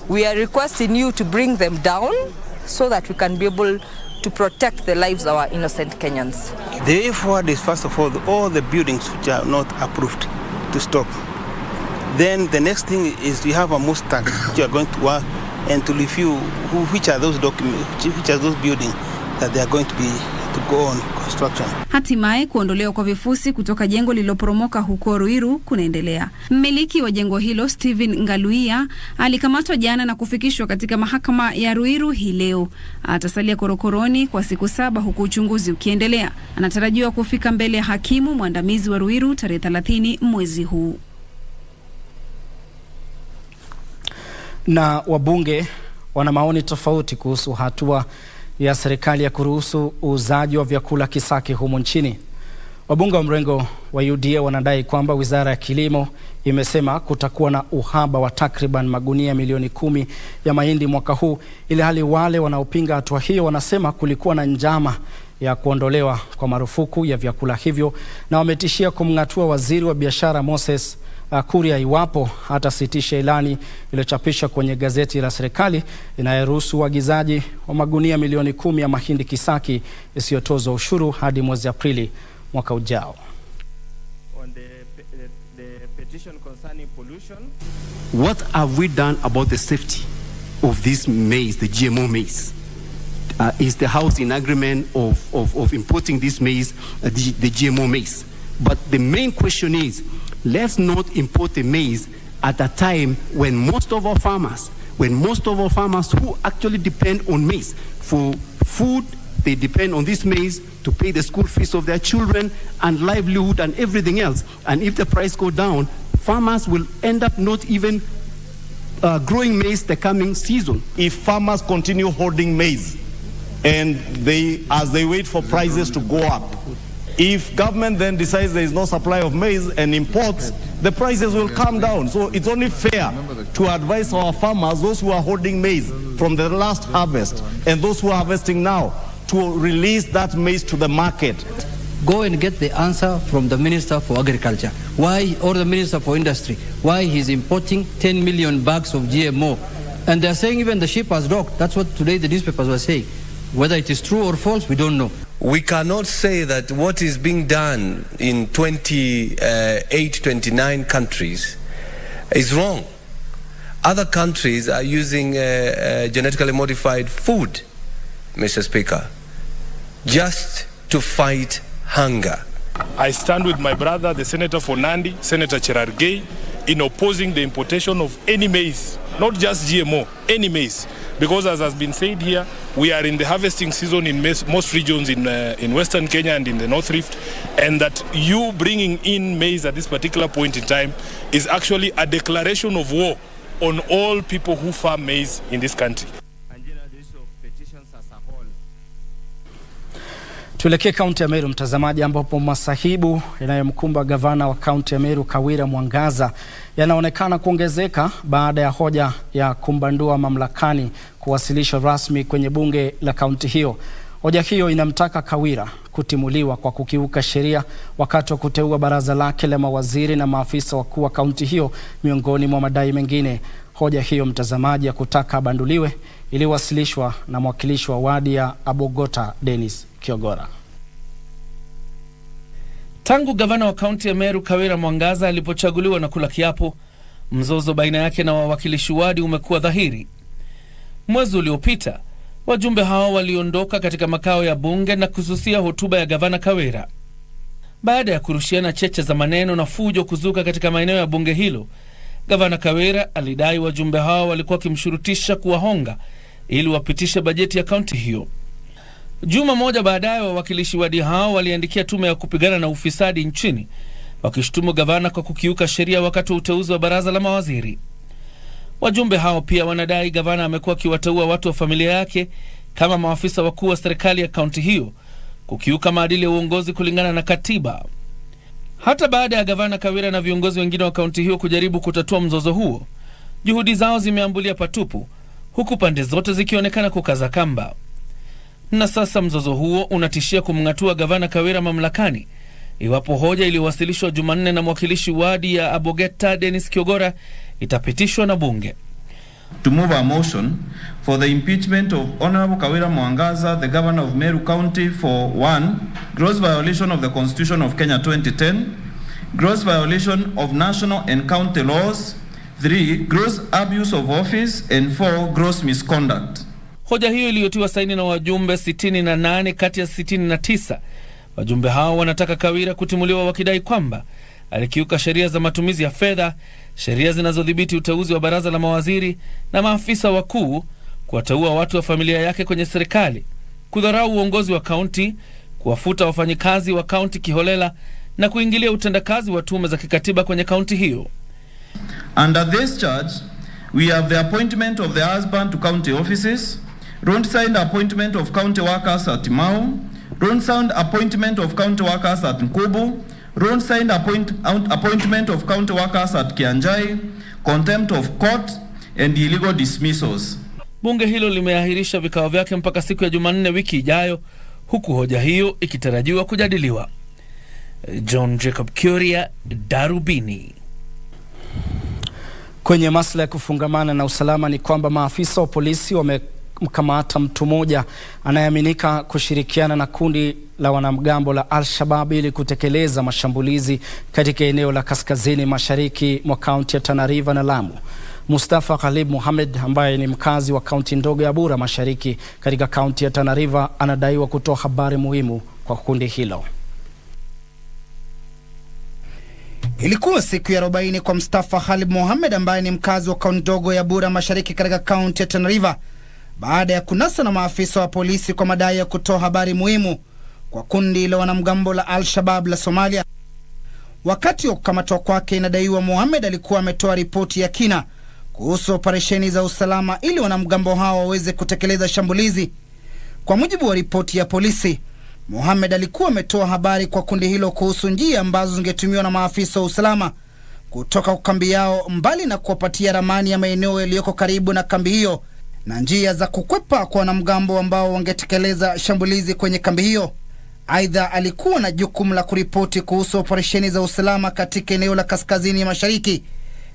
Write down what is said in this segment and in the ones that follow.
We are requesting you to bring them down so that we can be able to protect the lives of our innocent Kenyans. The way forward is, first of all the buildings which are not approved to stop. Then the next thing is we have a Mustang which are going to work and to review which are those documents, which are those buildings that they are going to go on construction. Hatimaye kuondolewa kwa vifusi kutoka jengo lililoporomoka huko Ruiru kunaendelea. Mmiliki wa jengo hilo Steven Ngaluia alikamatwa jana na kufikishwa katika mahakama ya Ruiru hii leo. Atasalia korokoroni kwa siku 7 huku uchunguzi ukiendelea. Anatarajiwa kufika mbele ya hakimu mwandamizi wa Ruiru tarehe 30 mwezi huu. Na wabunge wana maoni tofauti kuhusu hatua ya serikali ya kuruhusu uuzaji wa vyakula kisaki humu nchini. Wabunge wa mrengo wa UDA wanadai kwamba Wizara ya Kilimo imesema kutakuwa na uhaba wa takriban magunia milioni 10 ya mahindi mwaka huu, ili hali wale wanaopinga hatua hiyo wanasema kulikuwa na njama ya kuondolewa kwa marufuku ya vyakula hivyo, na wametishia kumng'atua waziri wa biashara Moses Kuria iwapo hatasitisha ilani iliyochapishwa kwenye gazeti la serikali inayoruhusu uagizaji wa magunia milioni 10 ya mahindi kisaki isiyotozwa ushuru hadi mwezi Aprili mwaka ujao. On the petition concerning pollution, what have we done about the safety of this maize, the GMO maize? Is the House in agreement of importing this maize, the GMO maize? But the main question is, let's not import the maize at a time when most of our farmers who actually depend on maize for food, they depend on this maize to pay the school fees of their children and livelihood and everything else. And if the price go down, farmers will end up not even growing maize the coming season. If farmers continue holding maize and as they wait for prices to go up, if government then decides there is no supply of maize and imports, the prices will come down. So it's only fair to advise our farmers, those who are holding maize from the last harvest and those who are harvesting now, to release that maize to the market. Go and get the answer from the Minister for Agriculture. Why, or the Minister for Industry, why he's importing 10 million bags of GMO. And they're saying even the ship has docked. That's what today the newspapers were saying. Whether it is true or false, we don't know. We cannot say that what is being done in 29 countries is wrong. Other countries are using genetically modified food, Mr. Speaker, just to fight hunger. I stand with my brother, the Senator for Nandi, Senator Cherargei, in opposing the importation of any maize, not just GMO, any maize. Because as has been said here, we are in the harvesting season in most regions in Western Kenya and in the North Rift, and that you bringing in maize at this particular point in time is actually a declaration of war on all people who farm maize in this country. Tuelekee kaunti ya Meru, mtazamaji, ambapo masahibu yanayomkumba gavana wa kaunti ya Meru Kawira Mwangaza yanaonekana kuongezeka baada ya hoja ya kumbandua mamlakani kuwasilishwa rasmi kwenye bunge la kaunti hiyo. Hoja hiyo inamtaka Kawira kutimuliwa kwa kukiuka sheria wakati wa kuteua baraza lake la mawaziri na maafisa wakuu wa kaunti hiyo, miongoni mwa madai mengine. Hoja hiyo, mtazamaji, ya kutaka abanduliwe iliwasilishwa na mwakilishi wa wadi ya Abogota Dennis Kiogora. Tangu gavana wa kaunti ya Meru Kawira Mwangaza alipochaguliwa na kula kiapo, mzozo baina yake na wawakilishi wadi umekuwa dhahiri. Mwezi uliopita, wajumbe hao waliondoka katika makao ya bunge na kususia hotuba ya gavana Kawira. Baada ya kurushiana cheche za maneno na fujo kuzuka katika maeneo ya bunge hilo, gavana Kawira alidai wajumbe hao walikuwa kimshurutisha kuwahonga ili wapitishe bajeti ya kaunti hiyo. Juma moja baadaye, wawakilishi wadi hao waliandikia tume ya kupigana na ufisadi nchini wakishtumu gavana kwa kukiuka sheria wakati wa uteuzi wa baraza la mawaziri. Wajumbe hao pia wanadai gavana amekuwa akiwateua watu wa familia yake kama maafisa wakuu wa serikali ya kaunti hiyo, kukiuka maadili ya uongozi kulingana na katiba. Hata baada ya gavana Kawira na viongozi wengine wa kaunti hiyo kujaribu kutatua mzozo huo, juhudi zao zimeambulia patupu, huku pande zote zikionekana kukaza kamba. Na sasa mzozo huo unatishia kumng'atua gavana Kawira mamlakani iwapo hoja iliyowasilishwa Jumanne na mwakilishi wadi ya Abogeta Dennis Kiogora itapitishwa na bunge. To move a motion for the impeachment of Honorable Kawira Mwangaza, the Governor of Meru County, for 1, gross violation of the Constitution of Kenya 2010, gross violation of national and county laws, 3, gross abuse of office, and 4, gross misconduct. Hoja hiyo iliyotiwa saini na wajumbe 68 kati ya 69. Wajumbe hao wanataka Kawira kutimuliwa wakidai kwamba alikiuka sheria za matumizi ya fedha, sheria zinazodhibiti uteuzi wa baraza la mawaziri na maafisa wakuu, kuwateua watu wa familia yake kwenye serikali, kudharau uongozi wa kaunti, kuwafuta wafanyikazi wa kaunti kiholela na kuingilia utendakazi wa tume za kikatiba kwenye kaunti hiyo. Under this charge, we have the appointment of the husband to county offices, roadside appointment of county workers at Mau, roadside appointment of county workers at Nkubu, roadside appointment of county workers at Kianjai, contempt of court and illegal dismissals. Bunge hilo limeahirisha vikao vyake mpaka siku ya Jumanne wiki ijayo, huku hoja hiyo ikitarajiwa kujadiliwa. John Jacob Kuria, Darubini. Kwenye masuala ya kufungamana na usalama ni kwamba maafisa wa polisi wamemkamata mtu mmoja anayeaminika kushirikiana na kundi la wanamgambo la Al-Shabaab ili kutekeleza mashambulizi katika eneo la kaskazini mashariki mwa kaunti ya Tana River na Lamu. Mustafa Khalib Mohamed ambaye ni mkazi wa kaunti ndogo ya Bura Mashariki katika kaunti ya Tana River anadaiwa kutoa habari muhimu kwa kundi hilo. Ilikuwa siku ya 40 kwa Mustafa Khalib Mohamed ambaye ni mkazi wa kaunti ndogo ya Bura Mashariki katika kaunti ya Tana River baada ya kunaswa na maafisa wa polisi kwa madai ya kutoa habari muhimu kwa kundi la wanamgambo la Al-Shabaab la Somalia. Wakati wa kukamatwa kwake, inadaiwa Mohamed alikuwa ametoa ripoti ya kina kuhusu operesheni za usalama ili wanamgambo hao waweze kutekeleza shambulizi. Kwa mujibu wa ripoti ya polisi, Mohamed alikuwa ametoa habari kwa kundi hilo kuhusu njia ambazo zingetumiwa na maafisa wa usalama kutoka kwa kambi yao, mbali na kuwapatia ramani ya maeneo yaliyoko karibu na kambi hiyo na njia za kukwepa kwa wanamgambo ambao wangetekeleza shambulizi kwenye kambi hiyo. Aidha, alikuwa na jukumu la kuripoti kuhusu operesheni za usalama katika eneo la kaskazini mashariki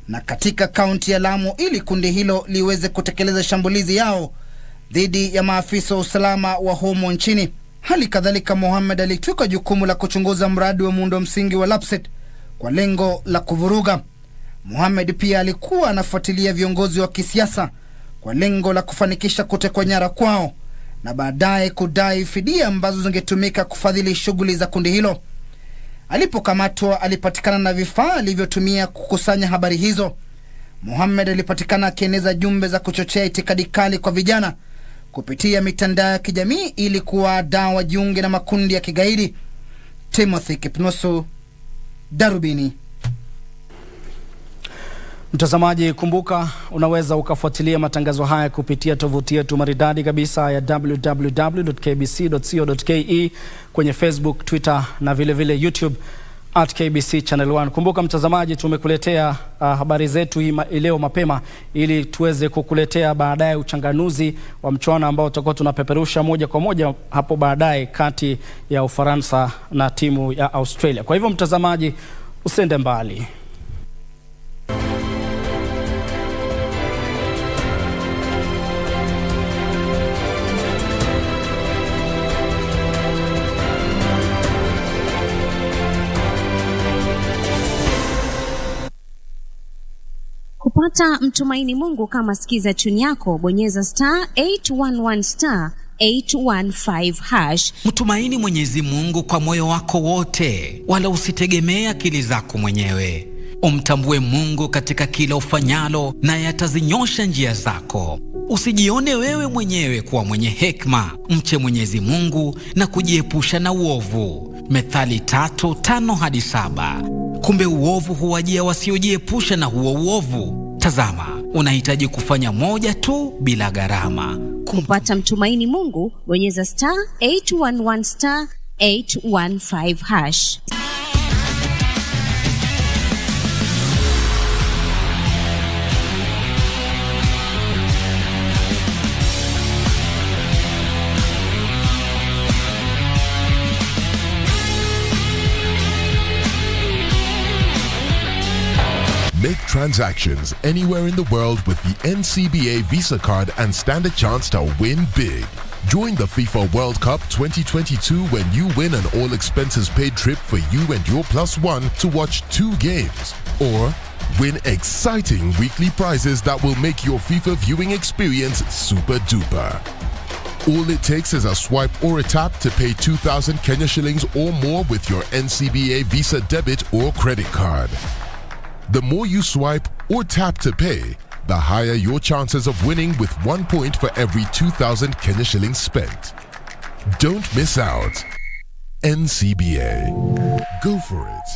na katika kaunti ya Lamu ili kundi hilo liweze kutekeleza shambulizi yao dhidi ya maafisa wa usalama wa humo nchini. Hali kadhalika, Mohamed alitwika jukumu la kuchunguza mradi wa muundo msingi wa Lapset kwa lengo la kuvuruga. Mohamed pia alikuwa anafuatilia viongozi wa kisiasa kwa lengo la kufanikisha kutekwa nyara kwao na baadaye kudai fidia ambazo zingetumika kufadhili shughuli za kundi hilo. Alipokamatwa, alipatikana na vifaa alivyotumia kukusanya habari hizo. Mohamed alipatikana akieneza jumbe za kuchochea itikadi kali kwa vijana kupitia mitandao ya kijamii ili kuwadaa wajiunge na makundi ya kigaidi. Timothy Kipnoso, Darubini. Mtazamaji, kumbuka unaweza ukafuatilia matangazo haya kupitia tovuti yetu maridadi kabisa ya www.kbc.co.ke, kwenye Facebook, Twitter na vile vile YouTube @KBC Channel 1. Kumbuka mtazamaji, tumekuletea habari zetu leo mapema ili tuweze kukuletea baadaye uchanganuzi wa mchuano ambao tutakuwa tunapeperusha moja kwa moja hapo baadaye kati ya Ufaransa na timu ya Australia. Kwa hivyo mtazamaji, usende mbali. Kupata mtumaini Mungu kama sikiza tuni yako, bonyeza *811*815#. Mtumaini Mwenyezi Mungu kwa moyo wako wote, wala usitegemee akili zako mwenyewe. Umtambue Mungu katika kila ufanyalo, naye atazinyosha njia zako. Usijione wewe mwenyewe kuwa mwenye hekima. Mche Mwenyezi Mungu na kujiepusha na uovu. Methali 3:5-7. Kumbe uovu huwajia wasiojiepusha na huo uovu. Tazama, unahitaji kufanya moja tu bila gharama. Kupata mtumaini Mungu, bonyeza *811*815#. Make transactions anywhere in the world with the NCBA Visa card and stand a chance to win big. Join the FIFA World Cup 2022 when you win an all-expenses-paid trip for you and your +1 to watch 2 games. Or win exciting weekly prizes that will make your FIFA viewing experience super duper. All it takes is a swipe or a tap to pay 2,000 Kenya shillings or more with your NCBA Visa debit or credit card. The more you swipe or tap to pay, the higher your chances of winning with 1 point for every 2,000 Kenya shillings spent. Don't miss out. NCBA. Go for it.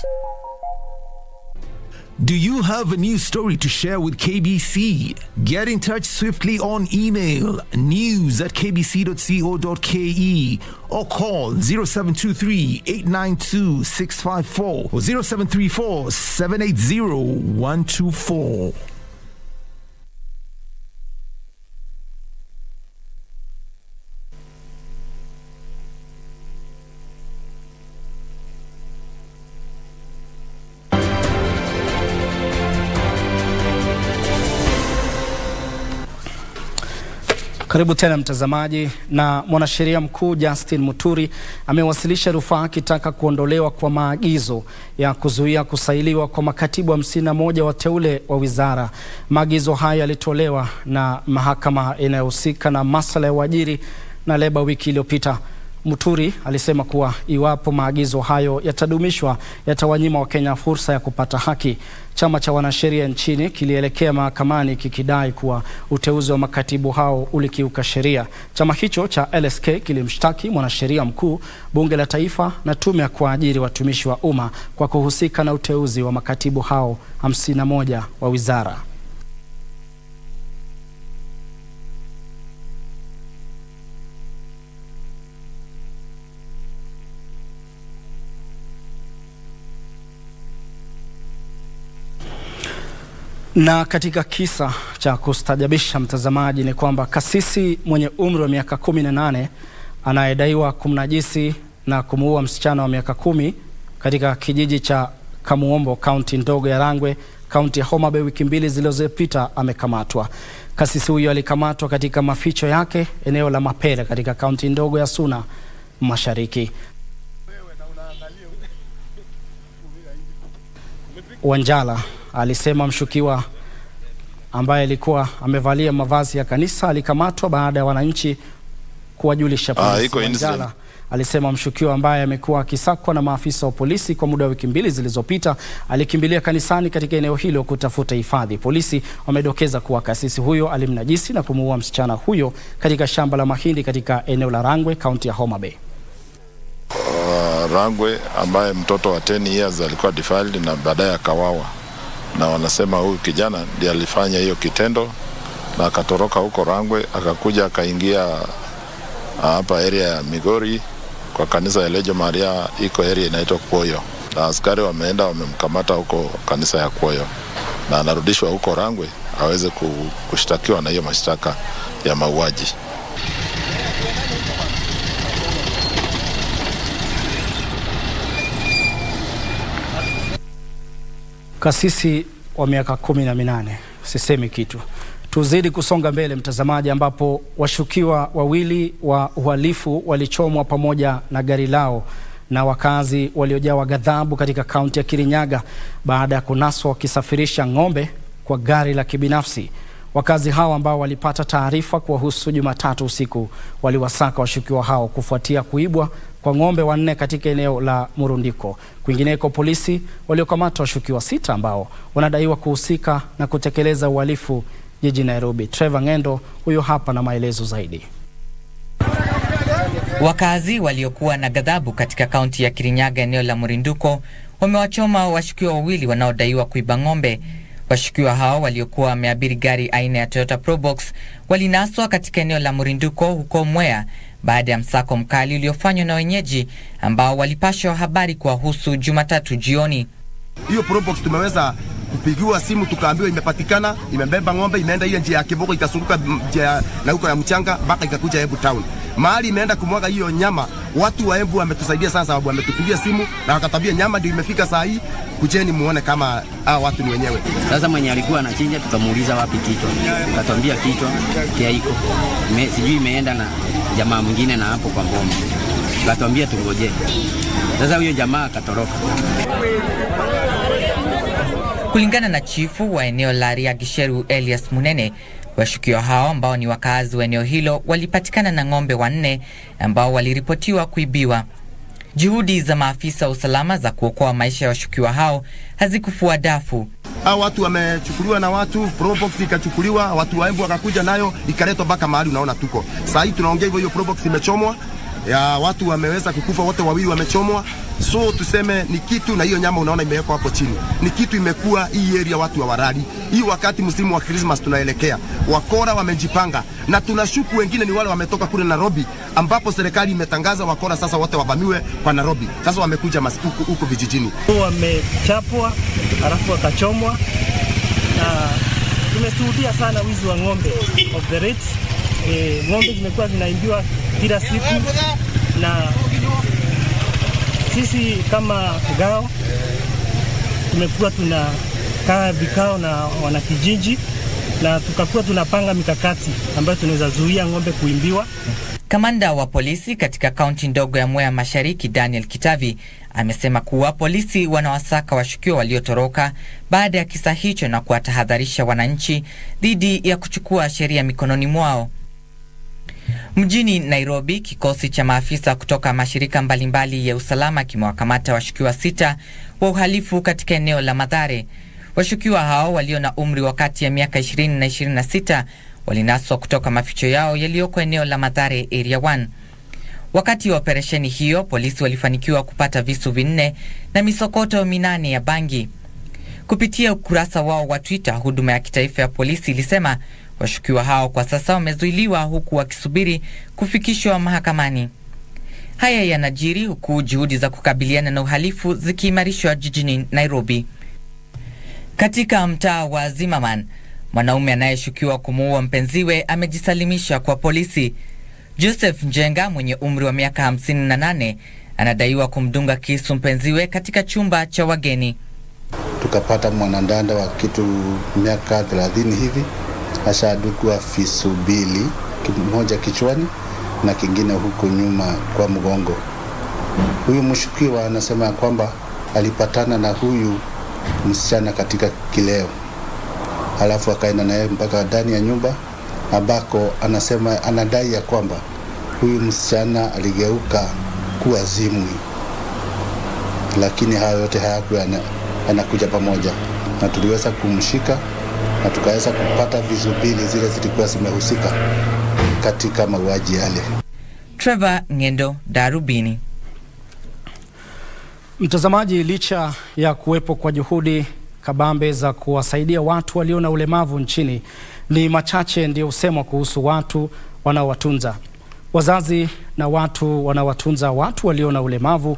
Do you have a news story to share with KBC? Get in touch swiftly on email news@kbc.co.ke or call 0723-892-654 or 0734-780-124. Karibu tena mtazamaji. Na mwanasheria mkuu Justin Muturi amewasilisha rufaa akitaka kuondolewa kwa maagizo ya kuzuia kusailiwa kwa makatibu 51 wateule wa wizara. Maagizo haya yalitolewa na mahakama inayohusika na masuala ya uajiri na leba wiki iliyopita. Muturi alisema kuwa iwapo maagizo hayo yatadumishwa yatawanyima Wakenya fursa ya kupata haki. Chama cha wanasheria nchini kilielekea mahakamani kikidai kuwa uteuzi wa makatibu hao ulikiuka sheria. Chama hicho cha LSK kilimshtaki mwanasheria mkuu, bunge la taifa na tume ya kuajiri watumishi wa umma kwa kuhusika na uteuzi wa makatibu hao 51 wa wizara. Na katika kisa cha kustajabisha mtazamaji ni kwamba kasisi mwenye umri wa miaka 18 anayedaiwa kumnajisi na kumuua msichana wa miaka 10 katika kijiji cha Kamuombo, kaunti ndogo ya Rangwe, kaunti ya Homa Bay wiki 2 zilizopita amekamatwa. Kasisi huyo alikamatwa katika maficho yake eneo la Mapere katika kaunti ndogo ya Suna Mashariki. Wanjala alisema mshukiwa ambaye alikuwa amevalia mavazi ya kanisa alikamatwa baada ya wananchi kuwajulisha polisi. Wanjala alisema mshukiwa ambaye amekuwa akisakwa na maafisa wa polisi kwa muda wa wiki 2 zilizopita alikimbilia kanisani katika eneo hilo kutafuta hifadhi. Polisi wamedokeza kuwa kasisi huyo alimnajisi na kumuua msichana huyo katika shamba la mahindi katika eneo la Rangwe, kaunti ya Homa Bay. Rangwe ambaye mtoto wa 10 years alikuwa defiled na baadaye akawawa, na wanasema huyu kijana ndiye alifanya hiyo kitendo na akatoroka huko Rangwe akakuja akaingia hapa area ya Migori kwa kanisa ya Lejo Maria, iko area inaitwa Kwoyo, na askari wameenda wamemkamata huko kanisa ya Kwoyo na anarudishwa huko Rangwe aweze kushtakiwa na hiyo mashtaka ya mauaji. Kasisi wa miaka 18, sisemi kitu. Tuzidi kusonga mbele mtazamaji, ambapo washukiwa wawili wa uhalifu walichomwa pamoja na gari lao na wakazi waliojawa ghadhabu katika kaunti ya Kirinyaga baada ya kunaswa wakisafirisha ng'ombe kwa gari la kibinafsi. Wakazi hao ambao walipata taarifa kuwahusu Jumatatu usiku waliwasaka washukiwa hao kufuatia kuibwa kwa ng'ombe 4 katika eneo la Murundiko. Kwingineko, polisi waliokamata washukiwa 6 ambao wanadaiwa kuhusika na kutekeleza uhalifu jijini Nairobi. Trevor Ngendo huyo hapa na maelezo zaidi. Wakazi waliokuwa na ghadhabu katika kaunti ya Kirinyaga eneo la Murundiko wamewachoma washukiwa wawili wanaodaiwa kuiba ng'ombe. Washukiwa hao waliokuwa wameabiri gari aina ya Toyota Probox walinaswa katika eneo la Murundiko huko Mwea baada ya msako mkali uliofanywa na wenyeji ambao walipashwa habari kuwahusu Jumatatu jioni. Hiyo Probox tumeweza kupigiwa simu tukaambiwa imepatikana, imebeba ng'ombe, imeenda ile njia ya Kiboko ikazunguka njia na huko ya mchanga mpaka ikakuja Embu town. Mahali imeenda kumwaga hiyo nyama Watu wa Embu wametusaidia sana, sababu wametupigia simu na wakatambia nyama ndio imefika saa hii, kujeni muone kama watu ni wenyewe. Sasa mwenye alikuwa anachinja tukamuuliza wapi kichwa, akatambia kichwa kia iko sijui imeenda na jamaa mwingine na hapo kwa ngoma, akatambia tungoje. Sasa huyo jamaa akatoroka. Kulingana na chifu wa eneo la Riagisheru Elias Munene, washukiwa hao ambao ni wakazi wa eneo hilo walipatikana na ng'ombe 4 ambao waliripotiwa kuibiwa. Juhudi za maafisa wa usalama za kuokoa maisha ya washukiwa hao hazikufua dafu. Watu wamechukuliwa na watu, probox ikachukuliwa, watu wa Embu wakakuja nayo ikaletwa mpaka mahali unaona tuko. Sasa hii tunaongea hivyo, hiyo probox imechomwa. Ya watu wameweza kukufa, wote wawili wamechomwa. So tuseme ni kitu, na hiyo nyama unaona imewekwa hapo chini. Ni kitu imekuwa hii area watu wa waradi. Hii wakati msimu wa Christmas tunaelekea. Wakora wamejipanga na tunashuku wengine ni wale wametoka kule Nairobi, ambapo serikali imetangaza wakora sasa wote wavamiwe kwa Nairobi. Sasa wamekuja huko vijijini. Wamechapwa halafu wakachomwa, na tumeshuhudia sana wizi wa ng'ombe of the rates. Ng'ombe zimekuwa zinaibiwa kila siku, na sisi kama gao tumekuwa tunakaa vikao na wanakijiji na tukakuwa tunapanga mikakati ambayo tunaweza zuia ng'ombe kuimbiwa. Kamanda wa polisi katika kaunti ndogo ya Mwea Mashariki Daniel Kitavi amesema kuwa polisi wanawasaka washukiwa waliotoroka baada ya kisa hicho na kuwatahadharisha wananchi dhidi ya kuchukua sheria mikononi mwao. Mjini Nairobi, kikosi cha maafisa kutoka mashirika mbalimbali ya usalama kimewakamata washukiwa 6 wa uhalifu katika eneo la Mathare. Washukiwa hao walio na umri wa kati ya miaka 20 na 26 walinaswa kutoka maficho yao yaliyoko eneo la Mathare Area 1. Wakati wa operesheni hiyo, polisi walifanikiwa kupata visu 4 na misokoto 8 ya bangi. Kupitia ukurasa wao wa Twitter, huduma ya kitaifa ya polisi ilisema washukiwa hao kwa sasa wamezuiliwa huku wakisubiri kufikishwa mahakamani. Haya yanajiri huku juhudi za kukabiliana na uhalifu zikiimarishwa jijini Nairobi. Katika mtaa wa Zimmerman, mwanaume anayeshukiwa kumuua mpenziwe amejisalimisha kwa polisi. Joseph Njenga mwenye umri wa miaka 58 anadaiwa kumdunga kisu mpenziwe katika chumba cha wageni. Tukapata mwanandanda wa kitu miaka 30 hivi, ashadukua visu 2, kimoja kichwani na kingine huko nyuma kwa mgongo. Huyu mshukiwa anasema kwamba alipatana na huyu msichana katika kileo, halafu akaenda naye mpaka ndani ya nyumba ambako anadai ya kwamba huyu msichana aligeuka kuwa zimwi, lakini hayo yote hayakuwa yanakuja pamoja, na tuliweza kumshika na tukaweza kupata visu 2 zile zilikuwa zimehusika katika mauaji yale. Trevor Ngendo, Darubini. Mtazamaji, licha ya kuwepo kwa juhudi kabambe za kuwasaidia watu walio na ulemavu nchini, ni machache ndio usemwa kuhusu watu wanaowatunza. Wazazi na watu wanaowatunza watu walio na ulemavu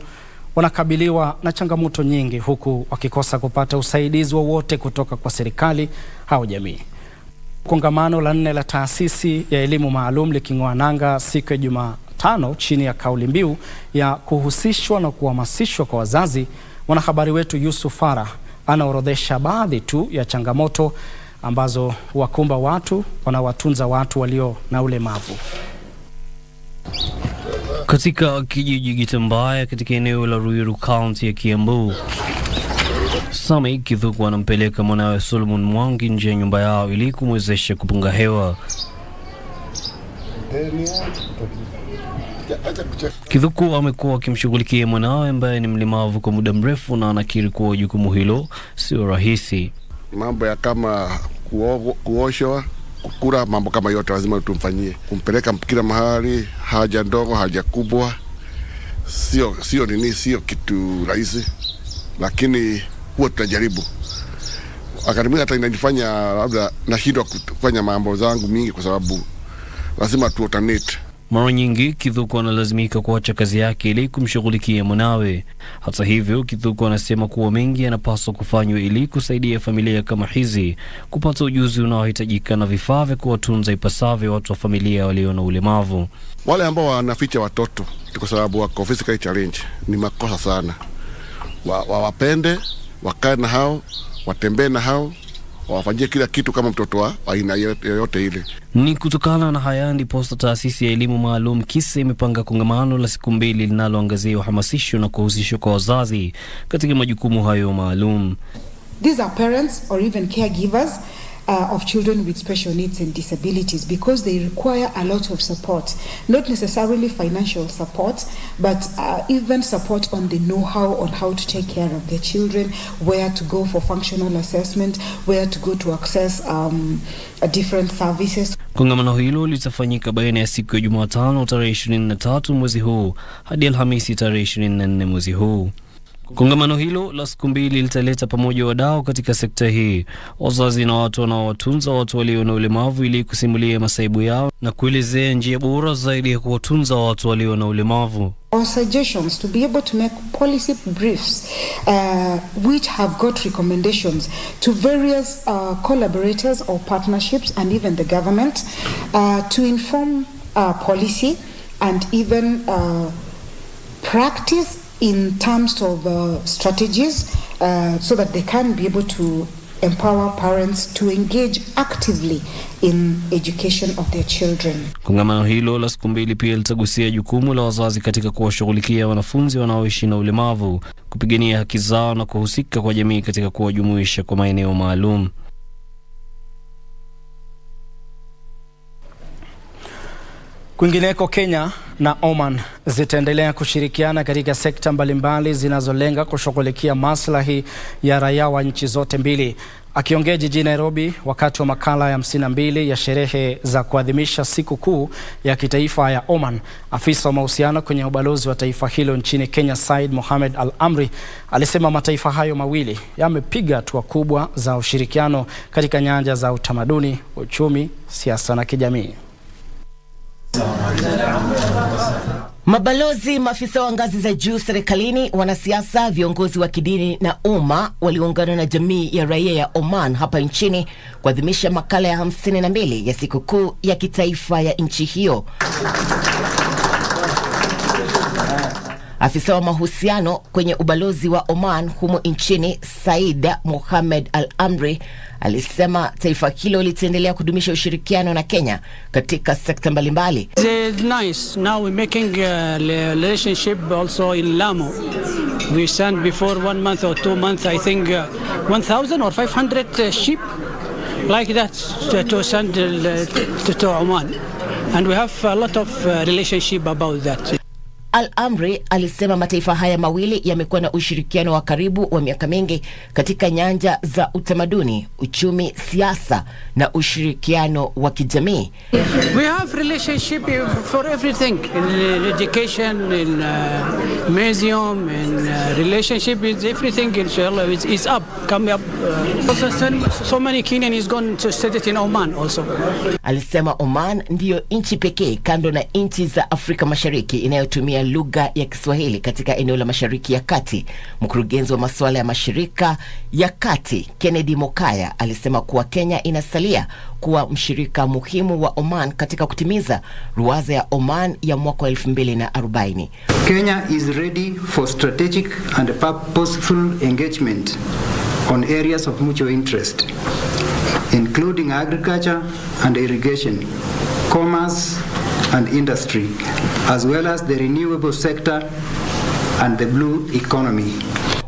wanakabiliwa na changamoto nyingi, huku wakikosa kupata usaidizi wowote kutoka kwa serikali au jamii. Kongamano la 4 la taasisi ya elimu maalum liking'oa nanga siku ya Jumatano chini ya kauli mbiu ya kuhusishwa na kuhamasishwa kwa wazazi. Mwanahabari wetu Yusuf Farah anaorodhesha baadhi tu ya changamoto ambazo wakumba watu wanawatunza watu walio na ulemavu. Katika kijiji Gitambaya katika eneo la Ruiru County ya Kiambu, Sami Kithuku anampeleka mwanawe Solomon Mwangi nje ya nyumba yao ili kumwezesha kupunga hewa. Kithuku amekuwa akimshughulikia mwanawe ambaye ni mlemavu kwa muda mrefu na anakiri kuwa jukumu hilo sio rahisi. Mambo ya kama kuoshwa, kukula, mambo kama yote lazima tumfanyie. Kumpeleka kila mahali, haja ndogo, haja kubwa, sio kitu rahisi, lakini huwa tutajaribu. Akademia hata inanifanya labda nashindwa kufanya mambo zangu mingi kwa sababu lazima tu alternate. Mara nyingi Kithuku analazimika kuacha kazi yake ili kumshughulikia mwanawe. Hata hivyo, Kithuku anasema kuwa mengi yanapaswa kufanywa ili kusaidia familia kama hizi kupata ujuzi unaohitajika na vifaa vya kuwatunza ipasavyo watu wa familia walio na ulemavu. Wale ambao wanaficha watoto kwa sababu wako physically challenge ni makosa sana. Wawapende, wakae na hao, watembee na hao, wafanyie kila kitu kama mtoto wa aina yoyote ile. Ni kutokana na haya ndiposa taasisi ya elimu maalum KISE imepanga kongamano la siku 2 linaloangazia uhamasisho na kuhusishwa kwa wazazi katika majukumu hayo maalum. These are parents or even caregivers of children with special needs and disabilities, because they require a lot of support, not necessarily financial support, but even support on the know-how on how to take care of their children, where to go for functional assessment, where to go to access different services. Kongamano hilo litafanyika baina ya siku ya Jumatano tarehe 23 mwezi huu hadi Alhamisi tarehe 24 mwezi huu. Kongamano hilo la siku 2 litaleta pamoja wadau katika sekta hii, wazazi na watu wanaowatunza watu walio na ulemavu, ili kusimulia masaibu yao na kuelezea njia bora zaidi ya kuwatunza watu walio na ulemavu. Or suggestions to be able to make policy briefs which have got recommendations to various collaborators or partnerships and even the government to inform policy and even practice in terms of strategies so that they can be able to empower parents to engage actively in education of their children. Kongamano hilo la siku 2 pia litagusia jukumu la wazazi katika kuwashughulikia wanafunzi wanaoishi na ulemavu, kupigania haki zao na kuhusika kwa jamii katika kuwajumuisha kwa maeneo maalum. Kwingineko, Kenya na Oman zitaendelea kushirikiana katika sekta mbalimbali zinazolenga kushughulikia maslahi ya raia wa nchi zote mbili. Akiongea jijini Nairobi wakati wa makala ya 52 ya sherehe za kuadhimisha siku kuu ya kitaifa ya Oman, afisa wa mahusiano kwenye ubalozi wa taifa hilo nchini Kenya, Said Mohamed Al-Amri, alisema mataifa hayo mawili yamepiga hatua kubwa za ushirikiano katika nyanja za utamaduni, uchumi, siasa na kijamii. Mabalozi, maafisa wa ngazi za juu serikalini, wanasiasa, viongozi wa kidini na umma waliungana na jamii ya raia ya Oman hapa nchini kuadhimisha makala ya 52 ya siku kuu ya kitaifa ya nchi hiyo. Afisa wa mahusiano kwenye ubalozi wa Oman humo nchini, Said Mohamed Al-Amri, alisema taifa hilo litaendelea kudumisha ushirikiano na Kenya katika sekta mbalimbali. It's nice. Now we're making a relationship also in Lamu. We sent before 1 month or 2 months, I think 1,000 or 500 sheep like that to send to Oman. And we have a lot of relationship about that. Al-Amri alisema mataifa haya mawili yamekuwa na ushirikiano wa karibu wa miaka mingi katika nyanja za utamaduni, uchumi, siasa na ushirikiano wa kijamii. We have relationship for everything, in education, in museum, in relationship is everything. Inshallah, it's up, coming up. Also, so many Kenyan is going to study in Oman also. Alisema Oman ndiyo nchi pekee kando na nchi za Afrika Mashariki inayotumia lugha ya Kiswahili katika eneo la Mashariki ya Kati. Mkurugenzi wa masuala ya mashirika ya kati, Kennedy Mokaya, alisema kuwa Kenya inasalia kuwa mshirika muhimu wa Oman katika kutimiza ruwaza ya Oman ya mwaka 2040. Kenya is ready for strategic and purposeful engagement on areas of mutual interest, including agriculture and irrigation, commerce and industry, as well as the renewable sector and the blue economy.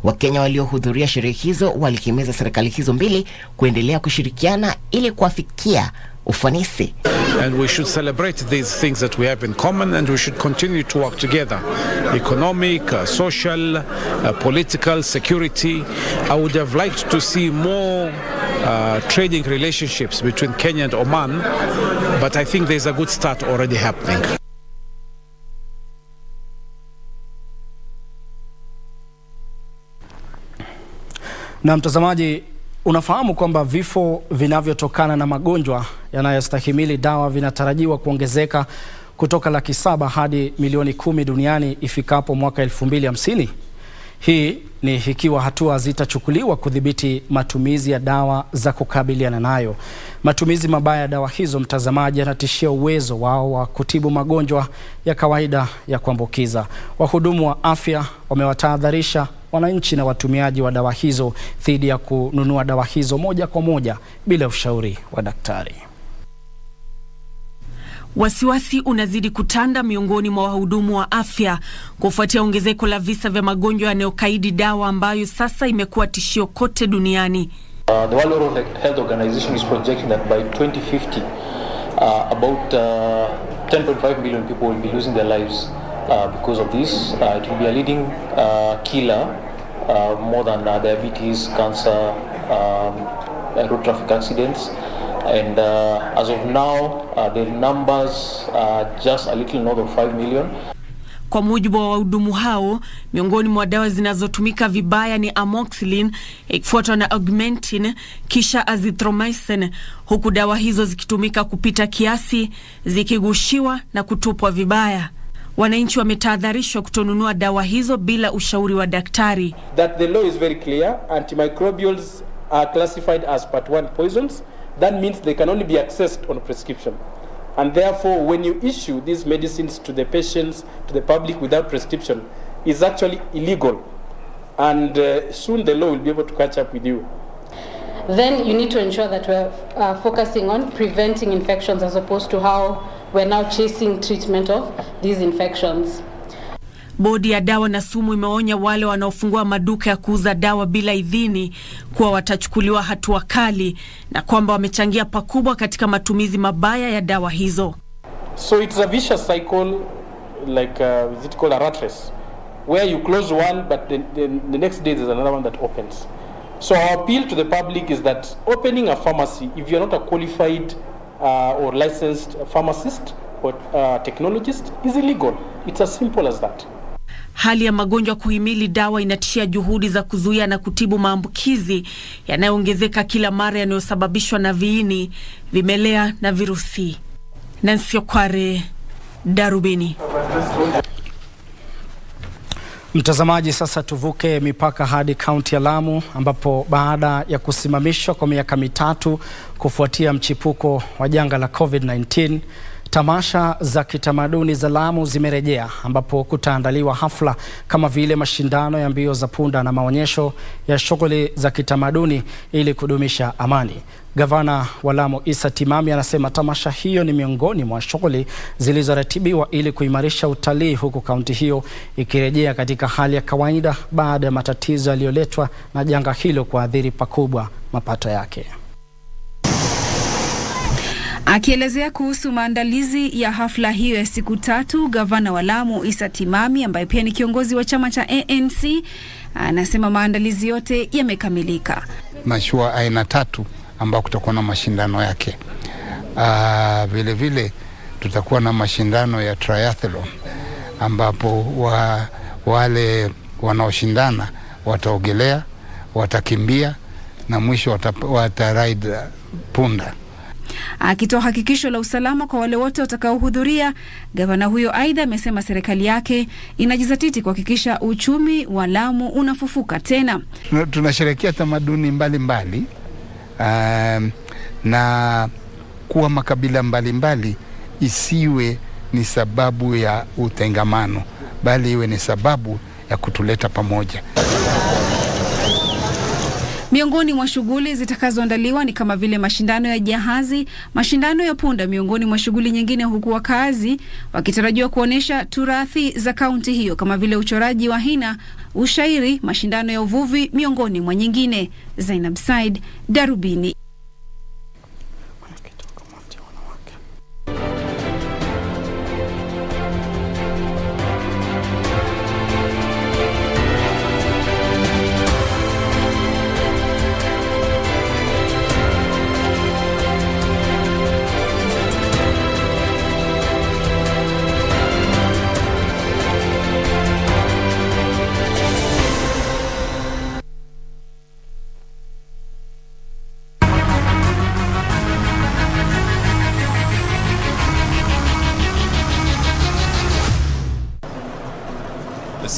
Wakenya waliohudhuria sherehe hizo walihimiza serikali hizo mbili kuendelea kushirikiana ili kuafikia ufanisi. And we should celebrate these things that we have in common, and we should continue to work together. Economic, social, political, security. I would have liked to see more trading relationships between Kenya and Oman, but I think there's a good start already happening. Na mtazamaji, unafahamu kwamba vifo vinavyotokana na magonjwa yanayostahimili dawa vinatarajiwa kuongezeka kutoka 700,000 hadi milioni 10 duniani ifikapo mwaka 2050. Hii ni ikiwa hatua zitachukuliwa kudhibiti matumizi ya dawa za kukabiliana nayo. Matumizi mabaya ya dawa hizo, mtazamaji, yanatishia uwezo wao wa kutibu magonjwa ya kawaida ya kuambukiza. Wahudumu wa afya wamewatahadharisha wananchi na watumiaji wa dawa hizo dhidi ya kununua dawa hizo moja kwa moja bila ushauri wa daktari. Wasiwasi unazidi kutanda miongoni mwa wahudumu wa afya kufuatia ongezeko la visa vya magonjwa yanayokaidi dawa ambayo sasa imekuwa tishio kote duniani. The World Health Organization is projecting that by 2050 about 10.5 million people will be losing their lives because of this. It will be a leading killer more than diabetes, cancer, road traffic accidents. And as of now, the numbers are just a little north of 5 million. Kwa mujibu wa wahudumu hao, miongoni mwa dawa zinazotumika vibaya ni amoxicillin, ikifuatwa na augmentin, kisha azithromycin, huku dawa hizo zikitumika kupita kiasi, zikigushiwa na kutupwa vibaya. Wananchi wametahadharishwa kutonunua dawa hizo bila ushauri wa daktari. That the law is very clear. Antimicrobials are classified as part 1 poisons. That means they can only be accessed on prescription. And therefore, when you issue these medicines to the patients, to the public without prescription, is actually illegal. And soon the law will be able to catch up with you. Then you need to ensure that we're focusing on preventing infections as opposed to how we're now chasing treatment of these infections. Bodi ya dawa na sumu imeonya wale wanaofungua maduka ya kuuza dawa bila idhini kuwa watachukuliwa hatua kali na kwamba wamechangia pakubwa katika matumizi mabaya ya dawa hizo. So it's a vicious cycle, like is it called a rat race, where you close one but the next day there's another one that opens. So our appeal to the public is that opening a pharmacy, if you're not a qualified or licensed pharmacist or technologist, is illegal. It's as simple as that. Hali ya magonjwa kuhimili dawa inatishia juhudi za kuzuia na kutibu maambukizi yanayoongezeka kila mara yanayosababishwa na viini, vimelea na virusi. Nancy Okware, Darubini. Mtazamaji, sasa tuvuke mipaka hadi kaunti ya Lamu ambapo baada ya kusimamishwa kwa miaka 3 kufuatia mchipuko wa janga la COVID-19, tamasha za kitamaduni za Lamu zimerejea ambapo kutaandaliwa hafla kama vile mashindano ya mbio za punda na maonyesho ya shughuli za kitamaduni ili kudumisha amani. Gavana wa Lamu Issa Timami anasema tamasha hiyo ni miongoni mwa shughuli zilizoratibiwa ili kuimarisha utalii, huku kaunti hiyo ikirejea katika hali ya kawaida baada ya matatizo yaliyoletwa na janga hilo kuathiri pakubwa mapato yake. Akielezea kuhusu maandalizi ya hafla hiyo ya siku 3, gavana wa Lamu Issa Timami ambaye pia ni kiongozi wa chama cha ANC anasema maandalizi yote yamekamilika. Mashua aina 3 ambao kutakuwa na mashindano yake. Vile vile tutakuwa na mashindano ya triathlon ambapo wale wanaoshindana wataogelea, watakimbia na mwisho wataride punda. Akitoa hakikisho la usalama kwa wale wote watakaohudhuria, gavana huyo aidha amesema serikali yake inajizatiti kuhakikisha uchumi wa Lamu unafufuka tena. Tunasherehekea tamaduni mbalimbali na kuwa makabila mbalimbali isiwe ni sababu ya utengamano, bali iwe ni sababu ya kutuleta pamoja. Miongoni mwa shughuli zitakazoandaliwa ni kama vile mashindano ya jahazi, mashindano ya punda, miongoni mwa shughuli nyingine, huku wakazi wakitarajiwa kuonesha turathi za kaunti hiyo kama vile uchoraji wa hina, ushairi, mashindano ya uvuvi, miongoni mwa nyingine. Zainab Said, Darubini.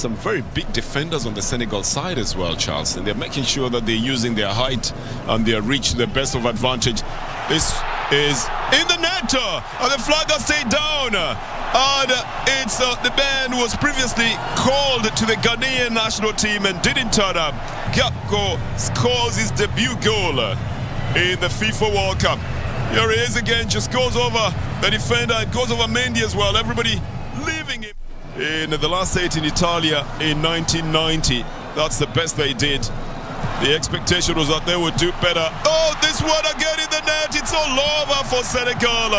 some very big defenders on the Senegal side as well, Charles, and they're making sure that they're using their height and their reach to the best of advantage. This is in the net, and the flag has stayed down. And it's the man who was previously called to the Ghanaian national team and didn't turn up. Gakpo scores his debut goal in the FIFA World Cup. Here he is again, just goes over the defender, and goes over Mendy as well. Everybody leaving him. In the last 8 in Italia in 1990, that's the best they did. The expectation was that they would do better. Oh, this one again in the net. It's all over for Senegal.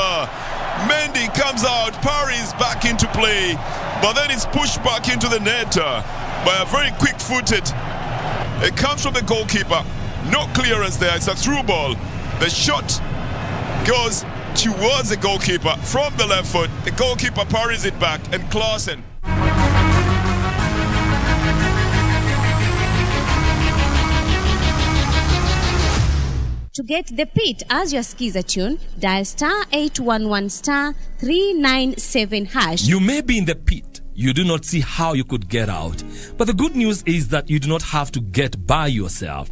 Mendy comes out, Paris back into play, but then it's pushed back into the net by a very quick-footed. It comes from the goalkeeper. No clearance there. It's a through ball. The shot goes towards the goalkeeper from the left foot. The goalkeeper parries it back, and Klaassen. To get the pit as your skiza tune, dial *811*397#. You may be in the pit. You do not see how you could get out. But the good news is that you do not have to get by yourself.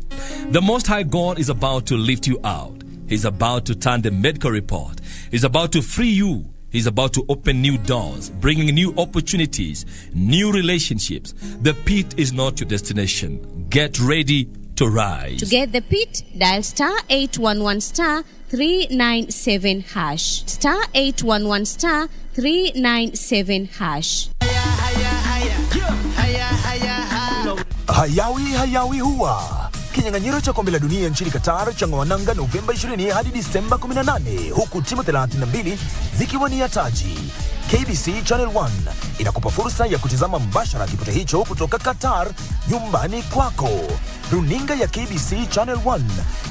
The Most High God is about to lift you out. He's about to turn the medical report. He's about to free you. He's about to open new doors, bringing new opportunities, new relationships. The pit is not your destination. Get ready to rise. To get the pit, dial *811*397#. *811*397#. Hayawi huwa kinyang'anyiro cha kombe la dunia nchini Qatar cha ngwananga Novemba 20 hadi Disemba 18, huku timu 32 zikiwania taji. KBC Channel 1 inakupa fursa ya kutizama mbashara kipute hicho kutoka Qatar nyumbani kwako. Runinga ya KBC Channel 1